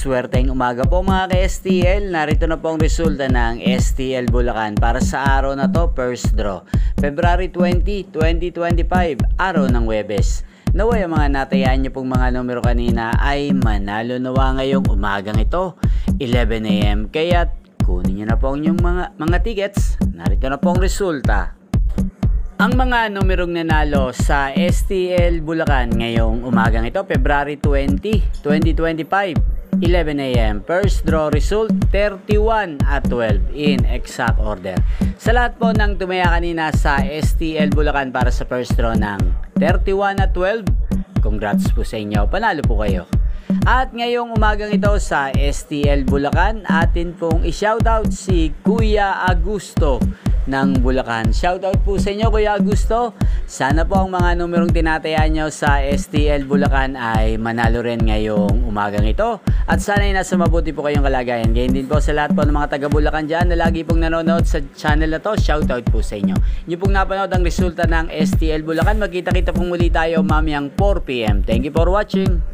Maswerteng umaga po mga ka-STL. Narito na po ang resulta ng STL Bulacan para sa araw na to, first draw. February 20, 2025, araw ng Huwebes. Naway ang mga natayaan niyo pong mga numero kanina ay manalo nawa ngayong umagang ito, 11 AM. Kaya kunin niyo na po ang inyong mga tickets. Narito na po ang resulta. Ang mga numerong nanalo sa STL Bulacan ngayong umagang ito, February 20, 2025, 11 AM. First draw result, 31 at 12 in exact order. Sa lahat po ng tumaya kanina sa STL Bulacan para sa first draw ng 31 at 12, congrats po sa inyo. Panalo po kayo. At ngayong umagang ito sa STL Bulacan, atin pong i-shoutout si Kuya Augusto ng Bulacan. Shoutout po sa inyo Kuya Augusto. Sana po ang mga numerong tinatayaan nyo sa STL Bulacan ay manalo rin ngayong umagang ito. At sana ay nasa mabuti po kayong kalagayan. Ganyan din po sa lahat po ng mga taga Bulacan dyan na lagi pong nanonood sa channel na to. Shoutout po sa inyo. Inyo pong napanood ang resulta ng STL Bulacan. Magkita-kita pong muli tayo mamayang 4 PM. Thank you for watching.